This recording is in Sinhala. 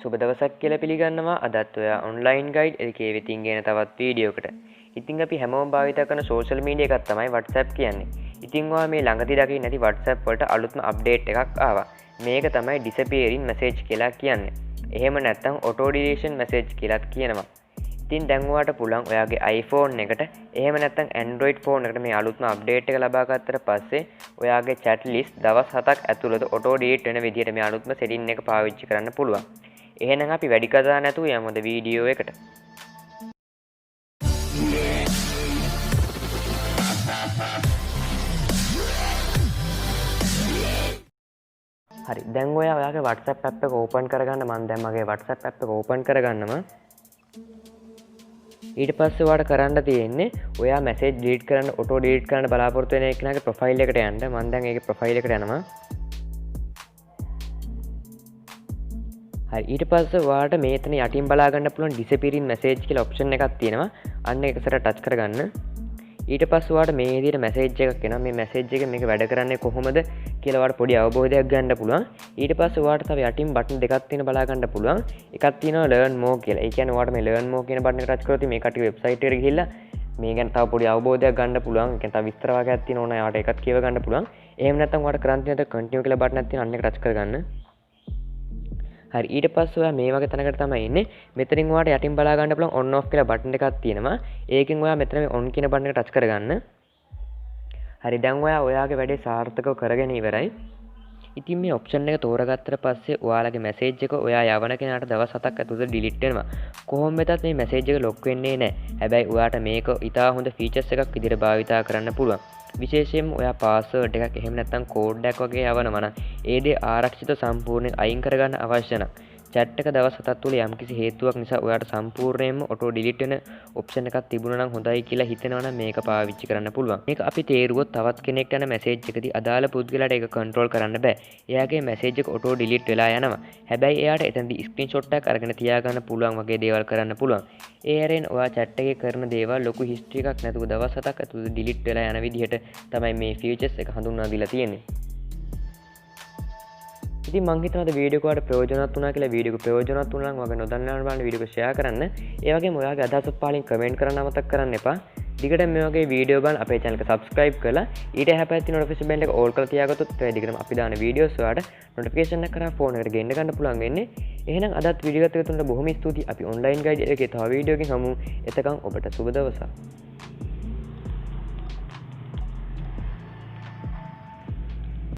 සුබ දවසක් කියලා පිළිගන්නවා. අදත් ඔයා ඔන්ලයින් ගයිඩ් එකේ වෙතින් ගෙන තවත් වීඩියෝකට. ඉතින් අපි හැමෝම භාවිත කරන සෝෂල් මීඩියා එකක් තමයි WhatsApp කියන්නේ. ඉතින් ඔයා මේ ළඟදී දකින්න නැති WhatsApp වලට අලුත්ම අප්ඩේට් එකක් ආවා. මේක තමයි disappearing message කියලා කියන්නේ. එහෙම නැත්නම් auto deletion message කියලාත් කියනවා. ඉතින් දැන් ඔයාට පුළුවන් ඔයාගේ iPhone එකට එහෙම නැත්නම් Android phone එකට මේ අලුත්ම අප්ඩේට් එක ලබා ගත්තට පස්සේ ඔයාගේ chat list දවස් 7ක් ඇතුළත auto delete වෙන විදිහට මේ අලුත්ම setting එක පාවිච්චි කරන්න පුළුවන්. එහෙනම් අපි වැඩි කතා නැතුව යමුද වීඩියෝ එකට. හරි දැන් ඔයාගේ WhatsApp app එක open කරගන්න. මම දැන් මගේ WhatsApp app එක open කරගන්නවා. ඊට පස්සේ ඔයාලට කරන්න තියෙන්නේ ඔයා message delete කරන්න auto delete කරන්න බලාපොරොත්තු වෙන එකනාගේ profile එකට යන්න. මම දැන් ඒකේ profile එකට යනවා. හරි ඊට පස්සේ ඔයාලට මේතන යටින් බලා ගන්න පුළුවන් disappearing message කියලා option එකක් තියෙනවා. අන්න ඒක සර touch කරගන්න. ඊට පස්සේ ඔයාලට මේ විදිහට message එකක් එනවා. මේ message එක මේක වැඩ කරන්නේ කොහොමද කියලා ඔයාලට පොඩි අවබෝධයක් ගන්න පුළුවන්. ඊට පස්සේ ඔයාලට තව යටින් බටන් දෙකක් තියෙන බලා ගන්න පුළුවන්. එකක් තියෙනවා learn more කියලා. ඒ කියන්නේ ඔයාලට මේ learn more කියන බටන් එක touch කරොත් මේ කටි website එකට ගිහිල්ලා මේ ගැන තව පොඩි අවබෝධයක් ගන්න පුළුවන්. ඒ කියන්නේ තව විස්තර වගේක් තියෙනවා ඕන ඔයාලට ඒකත් කියව ගන්න පුළුවන්. එහෙම නැත්නම් ඔයාලට කරන් තියෙන continue කියලා බටන් එකක් තියෙනවා. අන්න එක touch කරගන්න. හරි ඊට පස්සේ ඔයා මේ වගේ තැනකට තමයි ඉන්නේ. මෙතනින් ඔයාලට යටින් බලා ගන්න පුළුවන් on off කියලා බටන් එකක් තියෙනවා. ඒකෙන් ඔයා මෙතන මේ on කියන බටන් එක touch කරගන්න. හරි දැන් ඔයාගේ වැඩේ සාර්ථකව කරගෙන ඉවරයි. ඉතින් මේ ඔප්ෂන් එක තෝරගත්තට පස්සේ ඔයාලගේ මැසේජ් එක ඔයා යවන කෙනාට දවස් 7ක් ඇතුළත ඩිලීට් වෙනවා. කොහොම වෙතත් මේ මැසේජ් එක ලොක් වෙන්නේ නැහැ. හැබැයි ඔයාට මේක ඉතා හොඳ ෆීචර්ස් එකක් විදිහට භාවිතා කරන්න පුළුවන්. විශේෂයෙන්ම ඔයා පාස්වර්ඩ් එකක් එහෙම නැත්නම් කෝඩ් එකක් වගේ යවනවා නම් ඒ දේ ආරක්ෂිත සම්පූර්ණයෙන් අයින් කරගන්න අවශ්‍ය නම් chat එක දවස් 7ක් තුල යම්කිසි හේතුවක් නිසා ඔයාට සම්පූර්ණයෙන්ම auto delete වෙන option එකක් තිබුණා නම් හොඳයි කියලා හිතෙනවා නම් මේක පාවිච්චි කරන්න පුළුවන්. මේක අපි තේරුවොත් තවත් කෙනෙක්ට යන message එකදී අදාළ පුද්ගලයාට ඒක control කරන්න බෑ. එයාගේ message එක auto delete වෙලා යනවා. හැබැයි එයාට එතනදී screenshot එකක් අරගෙන තියාගන්න පුළුවන් වගේ දේවල් කරන්න පුළුවන්. ඒ හැරෙන් ඔයා chat එකේ කරන දේවල් ලොකු history එකක් නැතුව දවස් 7ක් ඇතුළත delete වෙලා යන විදිහට තමයි මේ features එක හඳුන්වා දීලා තියෙන්නේ. ඉතින් මං හිතනවා වීඩියෝ එක ඔයාලට ප්‍රයෝජනවත් වුණා කියලා. වීඩියෝ එක ප්‍රයෝජනවත් වුණා නම් ඔයාගේ නොදන්නා බලන්න වීඩියෝ එක share කරන්න. ඒ වගේම ඔයාගේ අදහස් පහලින් comment කරන්න අමතක කරන්න එපා. දිගටම මේ වගේ වීඩියෝ බලන්න අපේ channel එක subscribe කරලා ඊට එහා පැත්තේ notification bell එක all කරලා තියාගත්තොත් ඒ දිගටම අපි දාන වීඩියෝස් ඔයාලට notification එක කරා phone එකට ගෙන්න ගන්න පුළුවන් වෙන්නේ. එහෙනම් අදත් වීඩියෝ එකත් එක්ක තුනට බොහොම ස්තුතියි. අපි online guide එකේ තව වීඩියෝ එකකින් හමු. එතකන් ඔබට සුබ දවසක්.